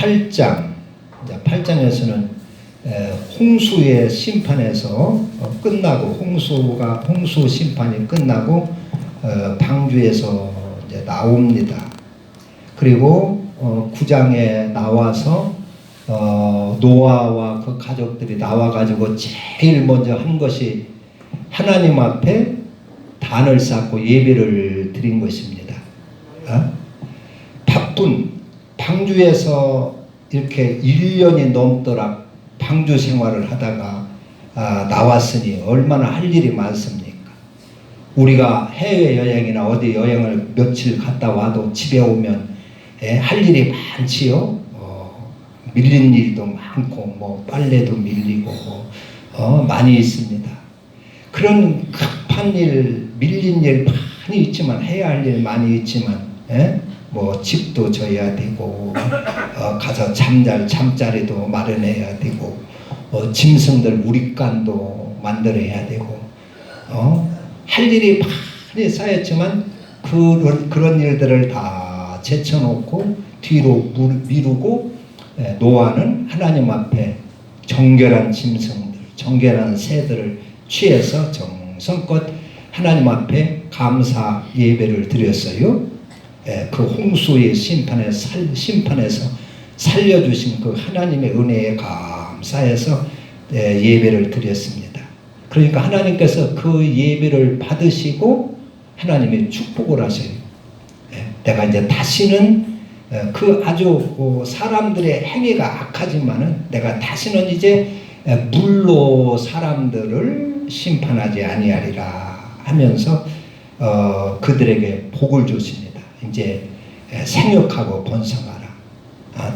8장, 8장에서는 홍수의 심판에서 끝나고 홍수 심판이 끝나고 방주에서 이제 나옵니다. 그리고 9장에 나와서 노아와 그 가족들이 나와가지고 제일 먼저 한 것이 하나님 앞에 단을 쌓고 예배를 드린 것입니다. 바쁜 방주에서 이렇게 1년이 넘도록 방주 생활을 하다가 나왔으니 얼마나 할 일이 많습니까? 우리가 해외여행이나 어디 여행을 며칠 갔다 와도 집에 오면 할 일이 많지요. 밀린 일도 많고 뭐 빨래도 밀리고 많이 있습니다. 그런 급한 일, 밀린 일 많이 있지만, 해야 할 일 많이 있지만, 뭐 집도 져야 되고 가서 잠잘 잠자리도 마련해야 되고 짐승들 우리간도 만들어야 되고 할 일이 많이 쌓였지만 그런 일들을 다 제쳐놓고 뒤로 미루고 노아는 하나님 앞에 정결한 짐승들, 정결한 새들을 취해서 정성껏 하나님 앞에 감사 예배를 드렸어요. 그 홍수의 심판에서 살려주신 그 하나님의 은혜에 감사해서 예배를 드렸습니다. 그러니까 하나님께서 그 예배를 받으시고 하나님의 축복을 하세요. 내가 이제 다시는 그 아주 사람들의 행위가 악하지만은 내가 다시는 이제 물로 사람들을 심판하지 아니하리라 하면서 그들에게 복을 주십니다. 이제 생육하고 번성하라.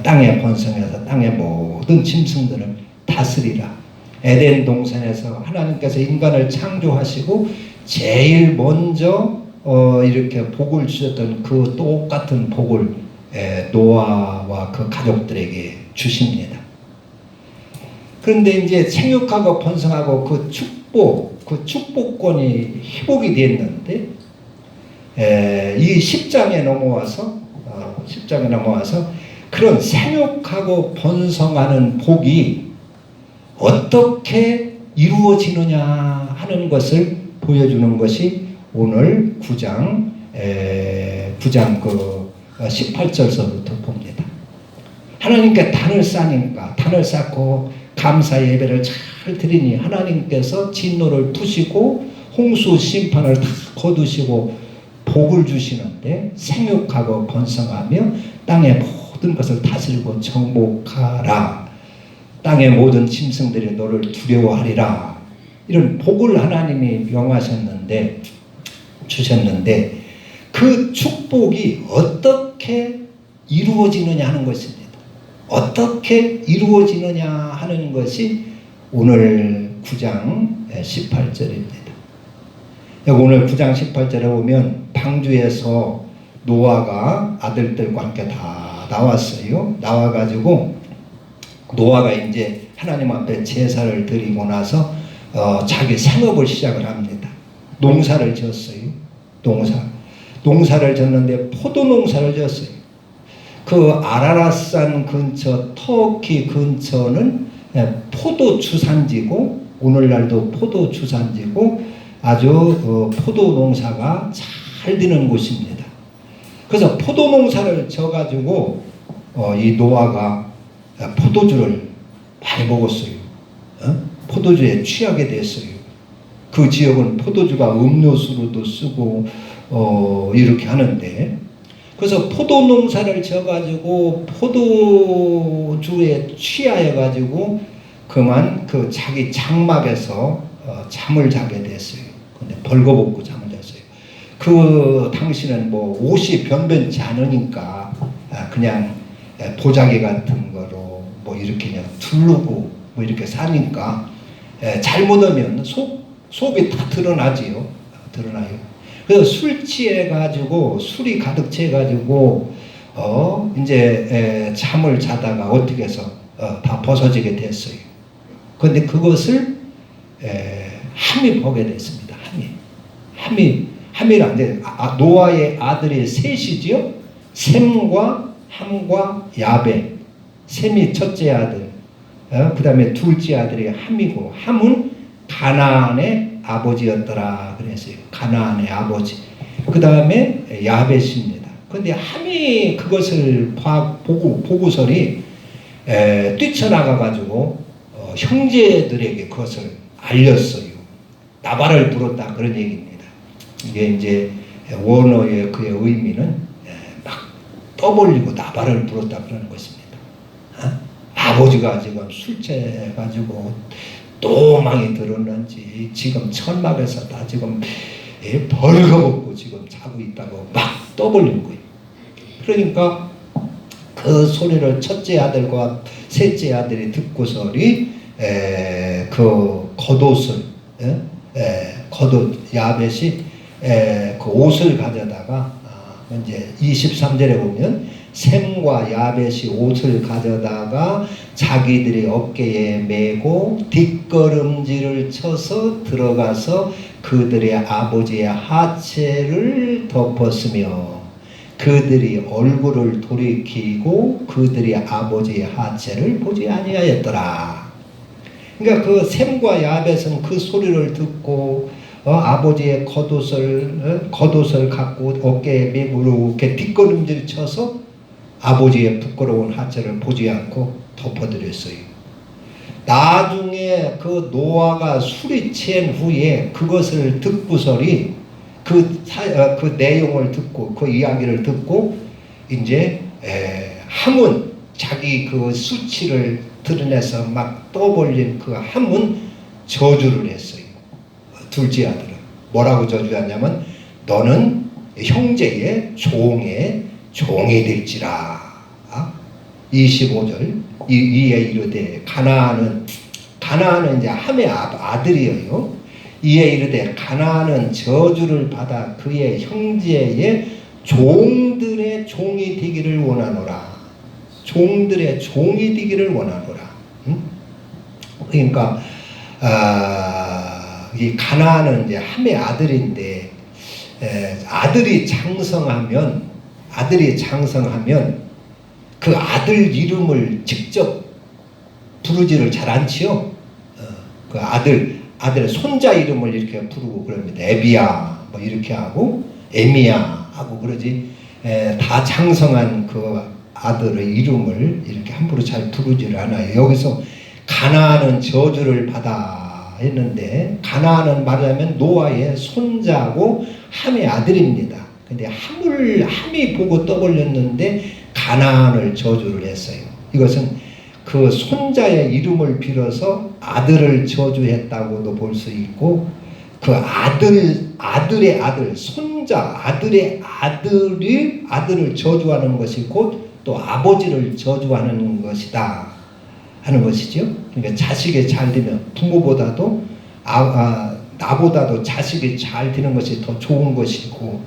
땅에 번성해서 땅의 모든 짐승들을 다스리라. 에덴 동산에서 하나님께서 인간을 창조하시고 제일 먼저 이렇게 복을 주셨던 그 똑같은 복을 노아와 그 가족들에게 주십니다. 그런데 이제 생육하고 번성하고 그 축복권이 회복이 됐는데 이 10장에 넘어와서 그런 생육하고 번성하는 복이 어떻게 이루어지느냐 하는 것을 보여주는 것이 오늘 9장 그 18절서부터 봅니다. 하나님께 단을 쌓고 감사 예배를 잘 드리니 하나님께서 진노를 푸시고 홍수 심판을 다 거두시고 복을 주시는데 생육하고 번성하며 땅의 모든 것을 다스리고 정복하라. 땅의 모든 짐승들이 너를 두려워하리라. 이런 복을 하나님이 명하셨는데 주셨는데 그 축복이 어떻게 이루어지느냐 하는 것입니다. 어떻게 이루어지느냐 하는 것이 오늘 9장 18절입니다. 오늘 9장 18절에 보면 방주에서 노아가 아들들과 함께 다 나왔어요. 나와가지고 노아가 이제 하나님 앞에 제사를 드리고 나서 자기 생업을 시작을 합니다. 농사를 지었어요. 농사를 졌는데 포도 농사를 지었어요. 그 아라랏산 근처, 터키 근처는 포도 주산지고 오늘날도 포도 주산지고 아주 포도 농사가 잘 되는 곳입니다. 그래서 포도 농사를 져가지고 이 노아가 포도주를 많이 먹었어요. 포도주에 취하게 됐어요. 그 지역은 포도주가 음료수로도 쓰고 이렇게 하는데 그래서 포도 농사를 져가지고 포도주에 취하여가지고 그만 그 자기 장막에서 잠을 자게 됐어요. 근데 벌거벗고 잠을 잤어요. 그 당시는 뭐 옷이 변변치 않으니까 그냥 도자기 같은 거로 뭐 이렇게 그냥 두르고 뭐 이렇게 사니까 잘못하면 속이 다 드러나지요. 드러나요. 그래서 술 취해가지고 술이 가득 채가지고 이제 잠을 자다가 어떻게 해서 다 벗어지게 됐어요. 그런데 그것을 함이 보게 됐습니다. 함이란데 노아의 아들이 셋이지요. 셈과 함과 야벳 셈이 첫째 아들, 그 다음에 둘째 아들이 함이고, 함은 가나안의 아버지였더라 그랬어요. 가나안의 아버지. 그 다음에 야벳입니다. 그런데 함이 그것을 보고서리 뛰쳐나가 가지고 형제들에게 그것을 알렸어요. 나발을 불었다 그런 얘기입니다. 이게 이제 원어의 그의 의미는 막 떠벌리고 나발을 불었다 그러는 것입니다. 아버지가 지금 술 취해가지고 또망이 들었는지 지금 천막에서 다 지금 벌거벗고 지금 자고 있다고 막 떠벌린 거예요. 그러니까 그 소리를 첫째 아들과 셋째 아들이 듣고서리 그 겉옷을 겉옷 야벳이 그 옷을 가져다가 이제 23절에 보면 셈과 야벳이 옷을 가져다가 자기들의 어깨에 메고 뒷걸음질을 쳐서 들어가서 그들의 아버지의 하체를 덮었으며 그들이 얼굴을 돌이키고 그들의 아버지의 하체를 보지 아니하였더라. 그러니까 그 셈과 야벳은 그 소리를 듣고 아버지의 겉옷을 갖고 어깨에 메고 이렇게 뒷걸음질 쳐서 아버지의 부끄러운 하체를 보지 않고 덮어드렸어요. 나중에 그 노아가 술이 취한 후에 그것을 듣고서리 그 내용을 듣고 그 이야기를 듣고 이제 함은 자기 그 수치를 드러내서 막 떠벌린 그 함은 저주를 했어요. 둘째 아들은 뭐라고 저주했냐면 너는 형제의 종이 될지라. 25절 이에 이르되 가나안은 이제 함의 아들이에요. 이에 이르되 가나안은 저주를 받아 그의 형제의 종들의 종이 되기를 원하노라. 종들의 종이 되기를 원하노라. 그러니까 이 가나안은 이제 함의 아들인데 아들이 장성하면 그 아들 이름을 직접 부르지를 잘 않지요. 그 아들 손자 이름을 이렇게 부르고 그럽니다. 에비야 뭐 이렇게 하고 에미야 하고 그러지. 다 장성한 그 아들의 이름을 이렇게 함부로 잘 부르지를 않아요. 여기서 가나안은 저주를 받아 했는데 가나안은 말하자면 노아의 손자고 함의 아들입니다. 근데 함이 보고 떠벌렸는데 가나안을 저주를 했어요. 이것은 그 손자의 이름을 빌어서 아들을 저주했다고도 볼 수 있고 그 아들의 아들 손자 아들의 아들을 저주하는 것이 곧 또 아버지를 저주하는 것이다 하는 것이죠. 그러니까 자식이 잘 되면 부모보다도 나보다도 자식이 잘 되는 것이 더 좋은 것이고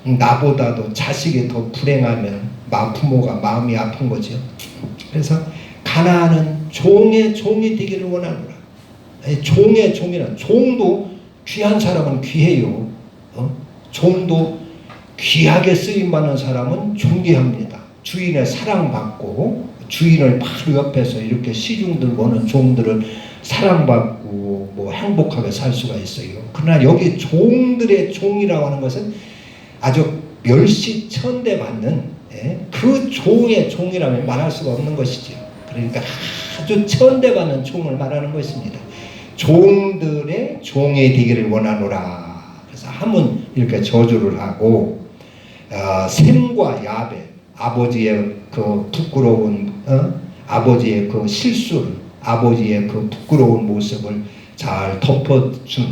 나보다도 자식이 더 불행하면 부모가 마음이 아픈 거죠. 그래서 가나안은 종의 종이 되기를 원하노라. 종의 종이란 종도 귀한 사람은 귀해요. 종도 귀하게 쓰임받는 사람은 존귀합니다. 주인의 사랑받고 주인을 바로 옆에서 이렇게 시중 들고 오는 종들은 사랑받고 뭐 행복하게 살 수가 있어요. 그러나 여기 종들의 종이라고 하는 것은 아주 멸시천대받는 그 종의 종이라면 말할 수가 없는 것이죠. 그러니까 아주 천대받는 종을 말하는 것입니다. 종들의 종이 되기를 원하노라. 그래서 함은 이렇게 저주를 하고 셈과 야벳 아버지의 그 부끄러운 아버지의 그 실수를 아버지의 그 부끄러운 모습을 잘 덮어드린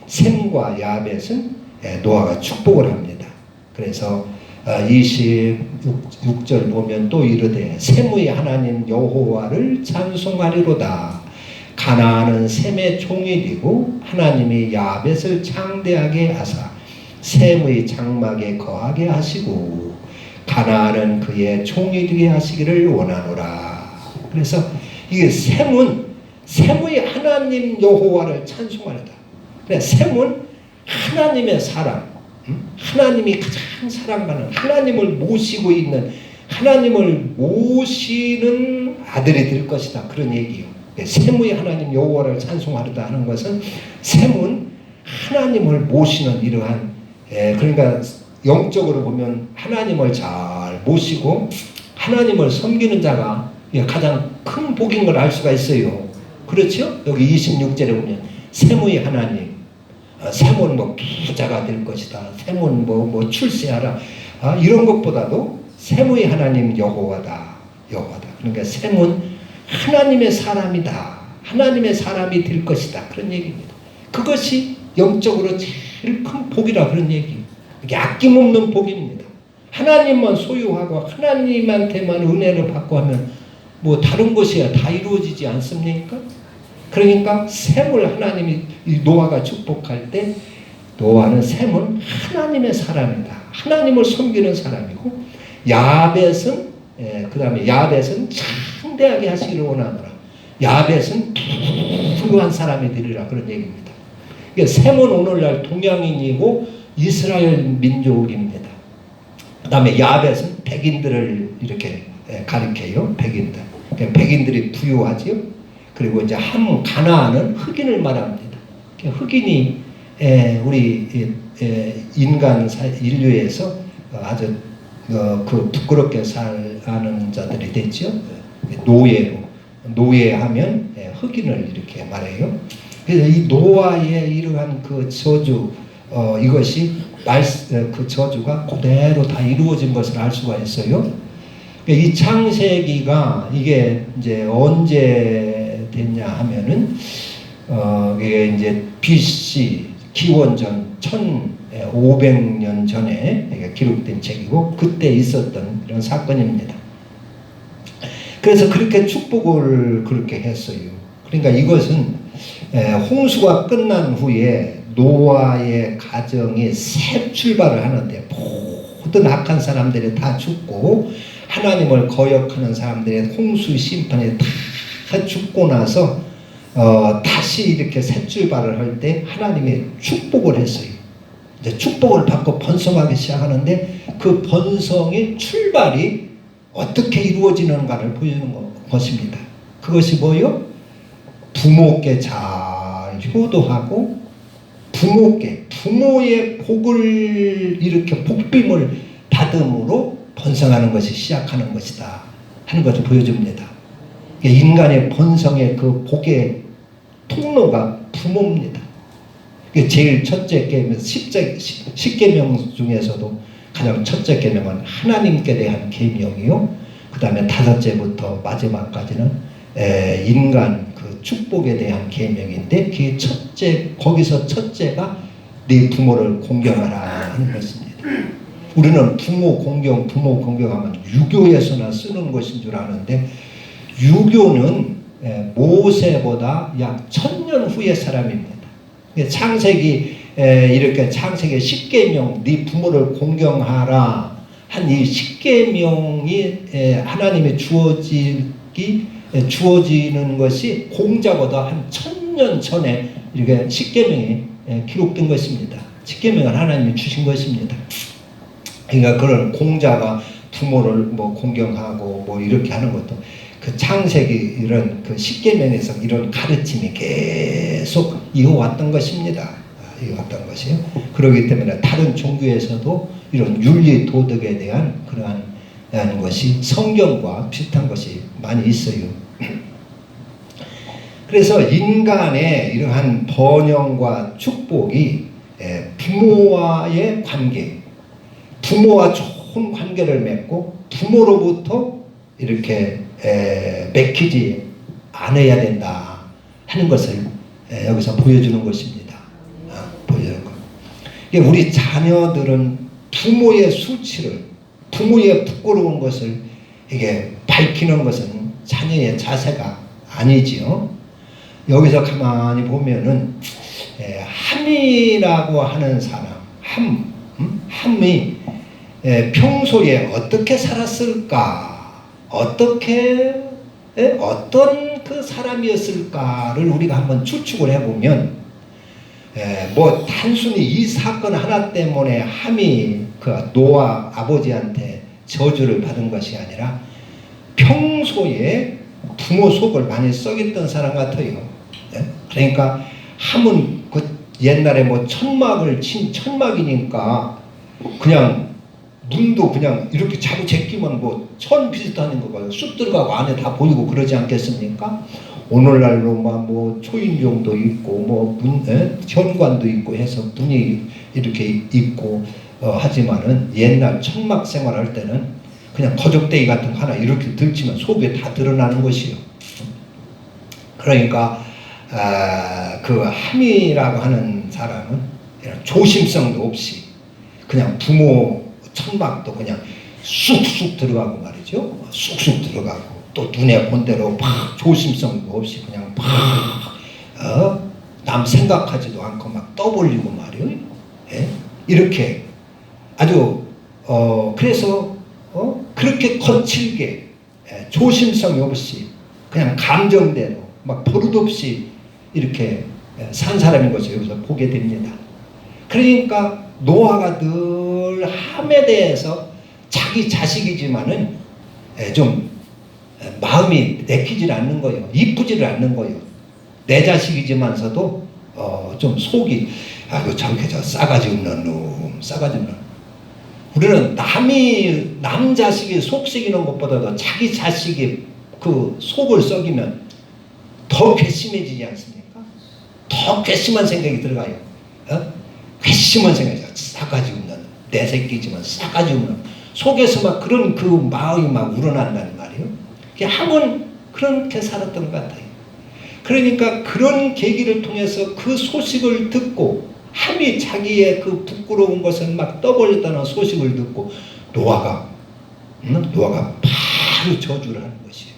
셈과 야벳은 노아가 축복을 합니다. 그래서 26절 보면 또 이르되 셈의 하나님 여호와를 찬송하리로다. 가나안은 셈의 종이 되고 하나님이 야벳을 창대하게 하사 셈의 장막에 거하게 하시고 가나안은 그의 종이 되게 하시기를 원하노라. 그래서 이게 셈의 하나님 여호와를 찬송하리다. 셈은 하나님의 사랑, 하나님이 가장 사랑받는 하나님을 모시고 있는 하나님을 모시는 아들이 될 것이다. 그런 얘기요. 셈의 하나님 여호와를 찬송하리다 하는 것은 셈은 하나님을 모시는 이러한 그러니까 영적으로 보면 하나님을 잘 모시고 하나님을 섬기는 자가 가장 큰 복인 걸 알 수가 있어요. 그렇죠? 여기 26절에 보면 셈의 하나님, 셈은 뭐 부자가 될 것이다. 셈은 뭐 출세하라. 이런 것보다도 셈의 하나님 여호와다. 여호와다. 그러니까 셈은 하나님의 사람이다. 하나님의 사람이 될 것이다. 그런 얘기입니다. 그것이 영적으로 제일 큰 복이라 그런 얘기예요. 이게 아낌없는 복입니다. 하나님만 소유하고 하나님한테만 은혜를 받고 하면 뭐 다른 것이야 다 이루어지지 않습니까? 그러니까 셈을 하나님이 노아가 축복할 때 노아는 셈은 하나님의 사람이다. 하나님을 섬기는 사람이고 야벳은 그 다음에 야벳은 창대하게 하시기를 원하노라. 야벳은 훌륭한 사람이 되리라 그런 얘기입니다. 셈은 오늘날 동양인이고 이스라엘 민족입니다. 그 다음에 야벳은 백인들을 이렇게 가리켜요. 백인들. 백인들이 부유하지요. 그리고 이제 가나안은 흑인을 말합니다. 흑인이 우리 인간 인류에서 아주 그 부끄럽게 사는 자들이 됐죠. 노예하면 흑인을 이렇게 말해요. 그래서 이 노아의 이러한 그 저주 이것이 그 저주가 그대로 다 이루어진 것을 알 수가 있어요. 이 창세기가 이게 이제 언제 됐냐 하면은 이게 이제 BC 기원전 1500년 전에 기록된 책이고 그때 있었던 이런 사건입니다. 그래서 그렇게 축복을 그렇게 했어요. 그러니까 이것은 홍수가 끝난 후에 노아의 가정이 새 출발을 하는데 모든 악한 사람들이 다 죽고 하나님을 거역하는 사람들의 홍수 심판에 다 죽고 나서 다시 이렇게 새 출발을 할 때 하나님이 축복을 했어요. 이제 축복을 받고 번성하기 시작하는데 그 번성의 출발이 어떻게 이루어지는가를 보여주는 것입니다. 그것이 뭐요? 부모께 잘 효도하고 부모의 복을 이렇게 복빔을 받음으로 번성하는 것이 시작하는 것이다 하는 것을 보여줍니다. 인간의 번성의 그 복의 통로가 부모입니다. 제일 첫째 계명, 10계명 중에서도 가장 첫째 계명은 하나님께 대한 계명이요. 그 다음에 다섯째부터 마지막까지는 인간 그 축복에 대한 계명인데 그 거기서 첫째가 네 부모를 공경하라 하는 것입니다. 우리는 부모 공경하면 유교에서나 쓰는 것인 줄 아는데 유교는 모세보다 약 1000년 후의 사람입니다. 창세기 이렇게 창세기 10계명 네 부모를 공경하라 한 이 10계명이 하나님의 주어지는 것이 공자보다 한 1000년 전에 이렇게 10계명이 기록된 것입니다. 10계명을 하나님이 주신 것입니다. 그러니까 그런 공자가 부모를 뭐 공경하고 뭐 이렇게 하는 것도 그 창세기 이런 그 10계명에서 이런 가르침이 계속 이어왔던 것입니다. 이어왔던 것이요. 그렇기 때문에 다른 종교에서도 이런 윤리 도덕에 대한 그러한 것이 성경과 비슷한 것이 많이 있어요. 그래서 인간의 이러한 번영과 축복이 부모와의 관계, 부모와 좋은 관계를 맺고 부모로부터 이렇게 맥히지 않아야 된다 하는 것을 여기서 보여주는 것입니다. 보여주는 것. 우리 자녀들은 부모의 수치를, 부모의 부끄러운 것을 이게 밝히는 것은 자녀의 자세가 아니지요. 여기서 가만히 보면은 함이라고 하는 사람, 함이 평소에 어떻게 살았을까? 어떤 그 사람이었을까를 우리가 한번 추측을 해보면 뭐 단순히 이 사건 하나 때문에 함이 그 노아 아버지한테 저주를 받은 것이 아니라 평소에 부모 속을 많이 썩였던 사람 같아요. 그러니까 하면 그 옛날에 뭐 천막을 친 천막이니까 그냥 눈도 그냥 이렇게 자꾸 제끼면 뭐 천 비슷한 거가 쑥 들어가고 안에 다 보이고 그러지 않겠습니까? 오늘날로 뭐 초인종도 있고 뭐 현관도 있고 해서 문이 이렇게 있고 하지만은 옛날 천막 생활할 때는 그냥 거적대기 같은 거 하나 이렇게 들치면 속에 다 드러나는 것이요. 그러니까 그 함이라고 하는 사람은 조심성도 없이 그냥 부모 천막도 그냥 쑥쑥 들어가고 말이죠. 쑥쑥 들어가고 또 눈에 본 대로 막 조심성도 없이 그냥 막 남 생각하지도 않고 막 떠벌리고 말이요. 예? 이렇게 아주 그래서 그렇게 거칠게 조심성이 없이 그냥 감정대로 막 버릇없이 이렇게 산 사람인 것을 여기서 보게 됩니다. 그러니까 노아가 늘 함에 대해서 자기 자식이지만은 좀 마음이 내키질 않는 거예요. 이쁘지를 않는 거예요. 내 자식이지만서도 좀 속이 아이고 저렇게 저 싸가지 없는 놈, 싸가지 없는. 우리는 남 자식이 속 썩이는 것보다도 자기 자식이 그 속을 썩이면 더 괘씸해지지 않습니까? 더 괘씸한 생각이 들어가요. 괘씸한 생각이 싸가지 없는 내 새끼지만 싸가지 없는 속에서 막 그런 그 마음이 막 우러난다는 말이에요. 함은 그렇게 살았던 것 같아요. 그러니까 그런 계기를 통해서 그 소식을 듣고 함이 자기의 그 부끄러운 것을 막 떠벌렸다는 소식을 듣고 노아가 바로 저주를 하는 것이에요.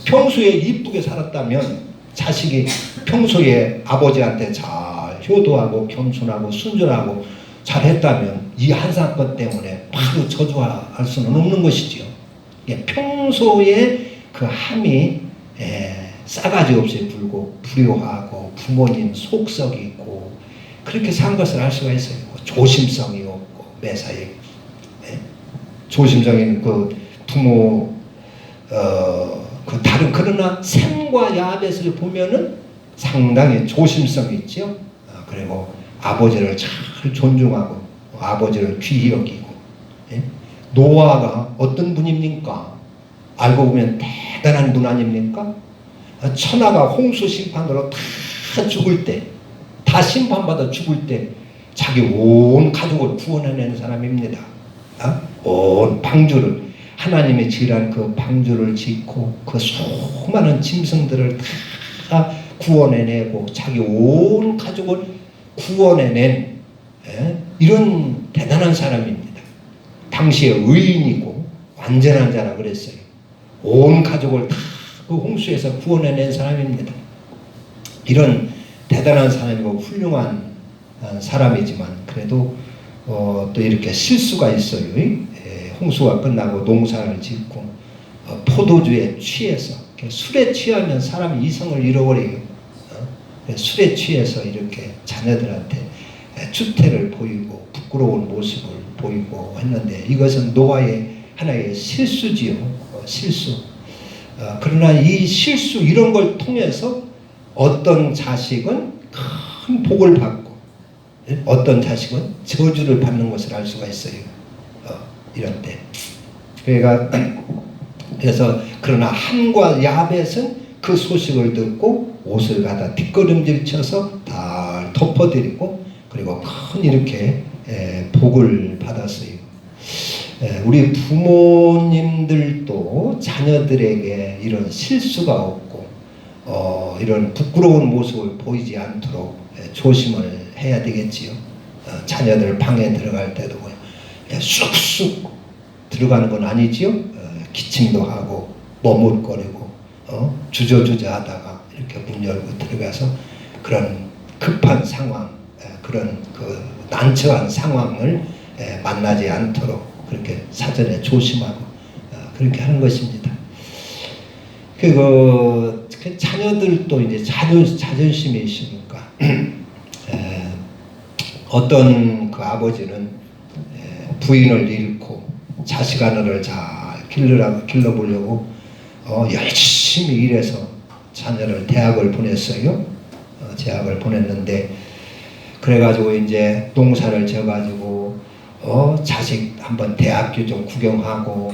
평소에 이쁘게 살았다면 자식이 평소에 아버지한테 잘 효도하고 겸손하고 순종하고 잘했다면 이 한 사건 때문에 바로 저주할 수는 없는 것이죠. 평소에 그 함이 싸가지 없이 굴고 불효하고 부모님 속썩이고 그렇게 산 것을 알 수가 있어요. 조심성이 없고 매사에 조심성이 그 부모 그 다른 그러나 샘과 야벳을 보면은 상당히 조심성이 있죠. 그리고 아버지를 잘 존중하고 아버지를 귀히 여기고 노아가 어떤 분입니까? 알고 보면 대단한 분 아닙니까? 천하가 홍수 심판으로 다 죽을 때, 다 심판받아 죽을 때 자기 온 가족을 구원해내는 사람입니다. 온 방주를 하나님의 지으란 그 방주를 짓고 그 수많은 짐승들을 다 구원해내고 자기 온 가족을 구원해낸 이런 대단한 사람입니다. 당시에 의인이고 완전한 자라 그랬어요. 온 가족을 다 그 홍수에서 구원해낸 사람입니다. 이런 대단한 사람이고 훌륭한 사람이지만 그래도 또 이렇게 실수가 있어요. 홍수가 끝나고 농사를 짓고 포도주에 취해서 술에 취하면 사람이 이성을 잃어버려요. 술에 취해서 이렇게 자녀들한테 추태를 보이고 부끄러운 모습을 보이고 했는데 이것은 노아의 하나의 실수지요. 실수. 그러나 이 실수 이런 걸 통해서 어떤 자식은 큰 복을 받고 어떤 자식은 저주를 받는 것을 알 수가 있어요. 이런 때. 그래서 그러나 함과 야벳은 그 소식을 듣고 옷을 갖다 뒷걸음질 쳐서 다 덮어드리고 그리고 큰 이렇게 복을 받았어요. 우리 부모님들도 자녀들에게 이런 실수가 없고 이런 부끄러운 모습을 보이지 않도록 조심을 해야 되겠지요. 자녀들 방에 들어갈 때도 쑥쑥 들어가는 건 아니지요. 기침도 하고 머뭇거리고 주저주저 하다가 이렇게 문 열고 들어가서 그런 급한 상황, 그런 그 난처한 상황을 만나지 않도록 그렇게 사전에 조심하고 그렇게 하는 것입니다. 그 자녀들도 이제 자존심이 있으니까 어떤 그 아버지는 부인을 잃고 자식 하나를 잘 길러보려고 열심히 일해서 자녀를 대학을 보냈어요. 대학을 보냈는데 그래가지고 이제 농사를 져가지고 자식 한번 대학교 좀 구경하고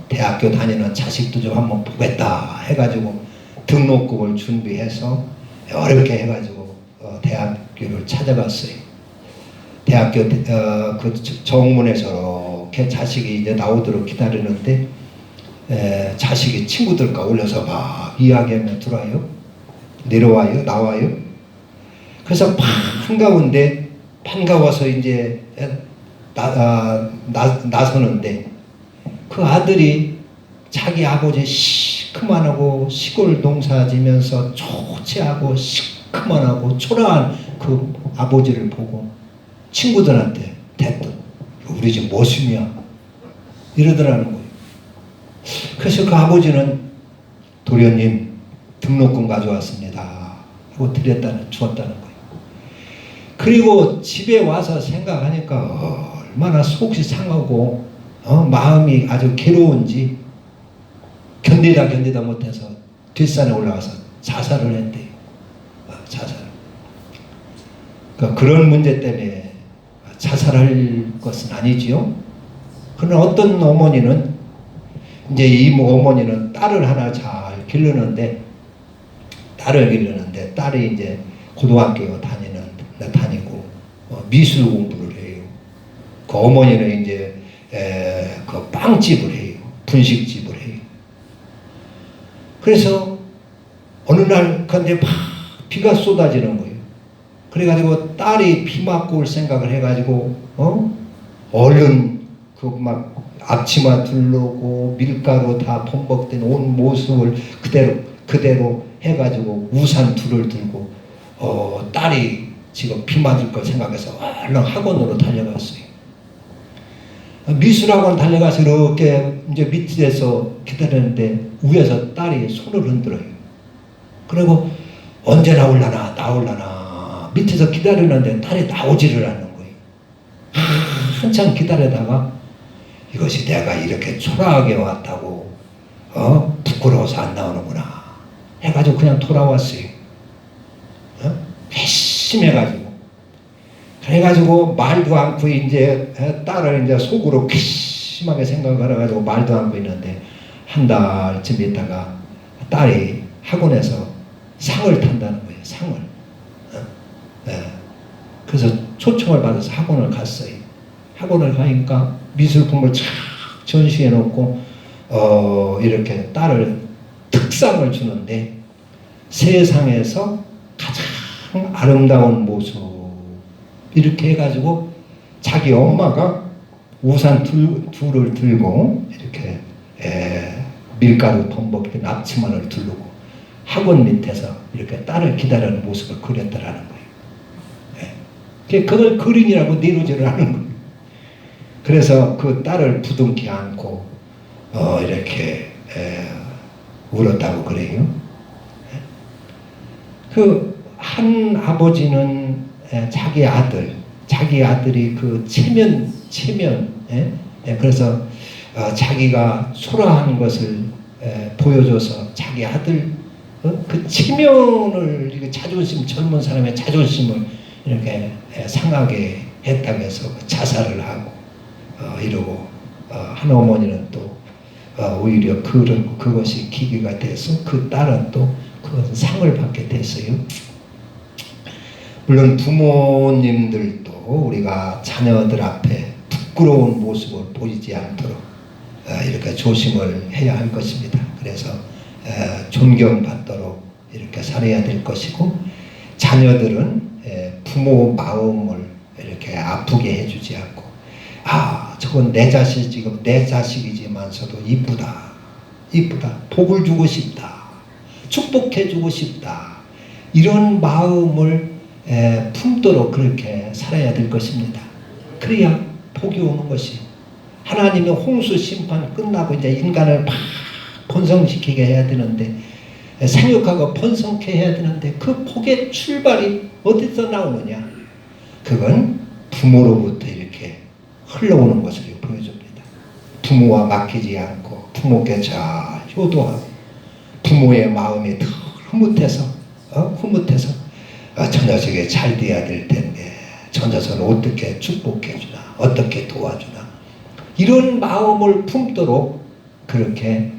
대학교 다니는 자식도 좀 한번 보겠다 해가지고 등록금을 준비해서 어렵게 해가지고 대학교를 찾아갔어요. 대학교 그 정문에서 이렇게 자식이 이제 나오도록 기다리는데 자식이 친구들과 올려서 막 이야기하며 들어와요. 내려와요. 나와요. 그래서 반가운데 반가워서 이제 나서는데 그 아들이 자기 아버지 시커먼하고 시골 농사 지면서 초췌하고 시커먼하고 초라한 그 아버지를 보고 친구들한테 대뜸 우리 집 모심이야 이러더라는 거예요. 그래서 그 아버지는 도련님 등록금 가져왔습니다 하고 주었다는 거예요. 그리고 집에 와서 생각하니까 얼마나 속이 상하고 마음이 아주 괴로운지 견디다 못해서 뒷산에 올라가서 자살을 했대요. 자살. 그러니까 그런 문제 때문에 자살할 것은 아니지요. 그러나 어떤 어머니는 이제 이 어머니는 딸을 하나 잘 기르는데 딸이 이제 고등학교 다니고 미술 공부를 해요. 그 어머니는 이제 그 빵집을 해요. 분식집을 해요. 그래서 어느 날 근데 막 비가 쏟아지는 거예요. 그래가지고 딸이 비 맞고 올 생각을 해가지고 얼른 그 막 앞치마 둘르고 밀가루 다 범벅된 온 모습을 그대로 해가지고 우산 둘을 들고 딸이 지금 비 맞을 걸 생각해서 얼른 학원으로 달려갔어요. 미술학원 달려가서 이렇게 이제 밑에서 기다리는데 위에서 딸이 손을 흔들어요. 그리고 언제 나올라나 밑에서 기다리는데 딸이 나오지를 않는 거예요. 한참 기다리다가 이것이 내가 이렇게 초라하게 왔다고 부끄러워서 안 나오는구나 해가지고 그냥 돌아왔어요. 회심해가지고 그래가지고 말도 않고 이제 딸을 이제 속으로 괘씸하게 생각을 해가지고 말도 않고 있는데 한 달쯤 있다가 딸이 학원에서 상을 탄다는 거예요. 상을. 그래서 초청을 받아서 학원을 갔어요. 학원을 가니까 미술품을 쫙 전시해 놓고 이렇게 딸을 특상을 주는데 세상에서 가장 아름다운 모습 이렇게 해가지고 자기 엄마가 우산 둘을 들고 이렇게 밀가루 범벅된 앞치마를 두르고 학원 밑에서 이렇게 딸을 기다리는 모습을 그렸다라는 거예요. 그걸 그림이라고 내놓지를 않은 거예요. 그래서 그 딸을 부둥켜 안고 이렇게 울었다고 그래요. 그 한 아버지는 자기 아들이 그 체면 그래서 자기가 초라한 것을 보여줘서 자기 아들 그 체면을 젊은 사람의 자존심을 이렇게 상하게 했다고 해서 자살을 하고 이러고 한 어머니는 또 오히려 그것이 계기가 돼서 그 딸은 또 그 상을 받게 됐어요. 물론 부모님들도 우리가 자녀들 앞에 부끄러운 모습을 보이지 않도록 이렇게 조심을 해야 할 것입니다. 그래서 존경받도록 이렇게 살아야 될 것이고 자녀들은 부모 마음을 이렇게 아프게 해주지 않고 저건 내 자식이지만서도 이쁘다 복을 주고 싶다 축복해 주고 싶다 이런 마음을 품도록 그렇게 살아야 될 것입니다. 그래야 복이 오는 것이요. 하나님의 홍수 심판 끝나고 이제 인간을 막 번성시키게 해야 되는데 생육하고 번성케 해야 되는데 그 복의 출발이 어디서 나오느냐? 그건 부모로부터 이렇게 흘러오는 것을 보여줍니다. 부모와 맡기지 않고 부모께 잘 효도하고 부모의 마음이 더 흐뭇해서 저 녀석이 잘 돼야 될 텐데 저 녀석을 어떻게 축복해 주나 어떻게 도와주나 이런 마음을 품도록 그렇게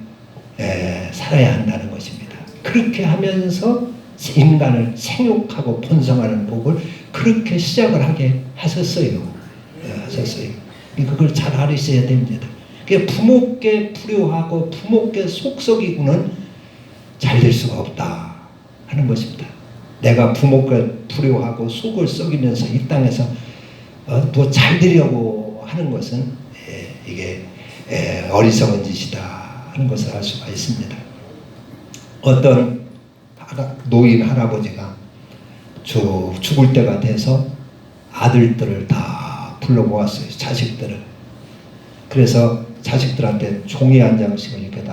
살아야 한다는 것입니다. 그렇게 하면서 인간을 생육하고 번성하는 복을 그렇게 시작을 하게 하셨어요. 그걸 잘 알으셔야 됩니다. 부모께 불효하고 부모께 속썩이고는 잘 될 수가 없다 하는 것입니다. 내가 부모께 불효하고 속을 썩이면서 이 땅에서 더 잘 되려고 하는 것은 이게 어리석은 짓이다 하는 것을 알 수가 있습니다. 어떤 노인 할아버지가 죽을 때가 돼서 아들들을 다 불러 모았어요. 자식들을. 그래서 자식들한테 종이 한 장씩을 이렇게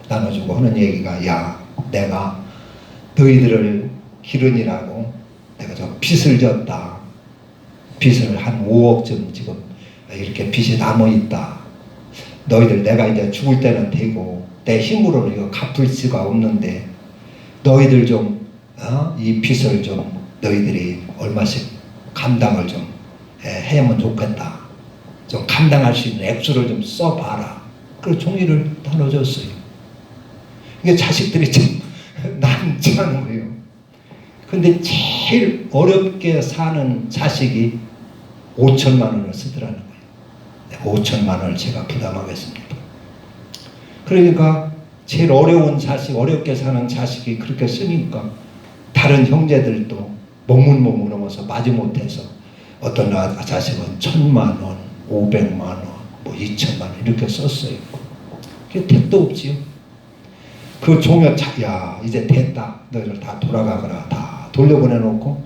나눠주고 하는 얘기가 야 내가 너희들을 기르니라고 내가 좀 빚을 졌다. 빚을 한 5억쯤 지금 이렇게 빚이 남아있다. 너희들 내가 이제 죽을 때는 되고 내 힘으로는 이거 갚을 수가 없는데 너희들 좀 이 빚을 좀 너희들이 얼마씩 감당을 좀 해야면 좋겠다. 좀 감당할 수 있는 액수를 좀 써봐라. 그래서 종이를 나눠줬어요. 이게 자식들이 참 난처하는 거예요. 근데 제일 어렵게 사는 자식이 5천만 원을 쓰더라는 거예요. 5천만 원을 제가 부담하겠습니다. 그러니까 제일 어려운 자식, 어렵게 사는 자식이 그렇게 쓰니까 다른 형제들도 머문머문하면서 마지못해서 어떤 자식은 1,000만 원, 500만 원, 뭐 2천만 원 이렇게 썼어요. 그게 택도 없지요. 그 종이 야 이제 됐다. 너희들 다 돌아가거라. 다 돌려보내놓고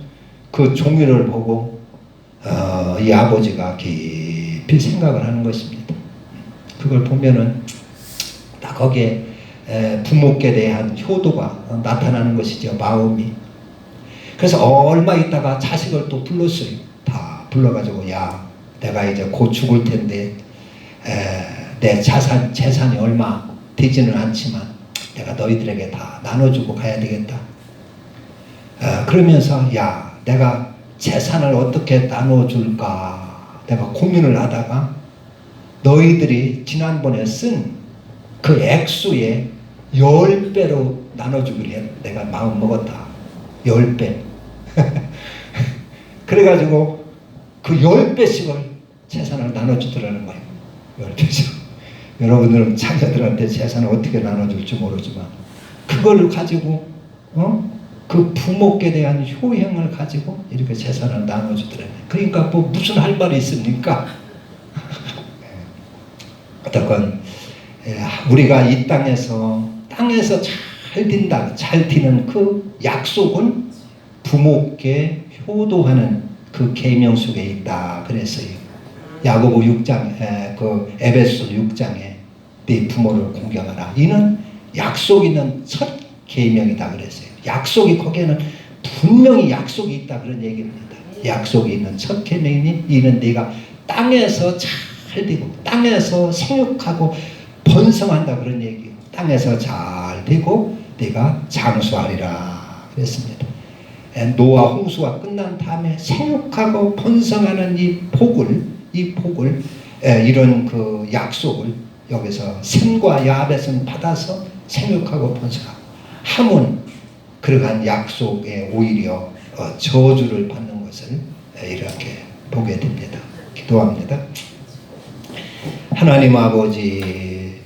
그 종이를 보고 이 아버지가 깊이 생각을 하는 것입니다. 그걸 보면은 다 거기에 부모께 대한 효도가 나타나는 것이죠. 마음이. 그래서 얼마 있다가 자식을 또 불렀어요. 다 불러가지고 야 내가 이제 곧 죽을 텐데 내 재산이 얼마 되지는 않지만 내가 너희들에게 다 나눠주고 가야 되겠다. 그러면서 야 내가 재산을 어떻게 나눠줄까 내가 고민을 하다가 너희들이 지난번에 쓴 그 액수의 10배로 나눠주기로 내가 마음 먹었다. 10배. 그래가지고 그 10배씩을 재산을 나눠주더라는 거예요. 10배씩. 여러분들은 자녀들한테 재산을 어떻게 나눠줄지 모르지만 그거를 가지고 그 부모께 대한 효행을 가지고 이렇게 재산을 나눠주더라고요. 그러니까 뭐 무슨 할 말이 있습니까? 어떻건 우리가 이 땅에서 잘 되는 그 약속은 부모께 효도하는 그 계명 속에 있다 그랬어요. 야고보 6장 그 에베소 6장에 네 부모를 공경하라. 이는 약속 있는 첫 계명이다 그랬어요. 약속이 거기에는 분명히 약속이 있다 그런 얘기입니다. 약속이 있는 첫 계명이니 이는 네가 땅에서 잘 되고 땅에서 생육하고 번성한다 그런 얘기예요. 땅에서 잘 되고 네가 장수하리라 그랬습니다. 노아 홍수가 끝난 다음에 생육하고 번성하는 이 복을 이런 그 약속을 여기서 셈과 야벳은 받아서 생육하고 번성하고 함은 그러한 약속에 오히려 저주를 받는 것을 이렇게 보게 됩니다. 기도합니다. 하나님 아버지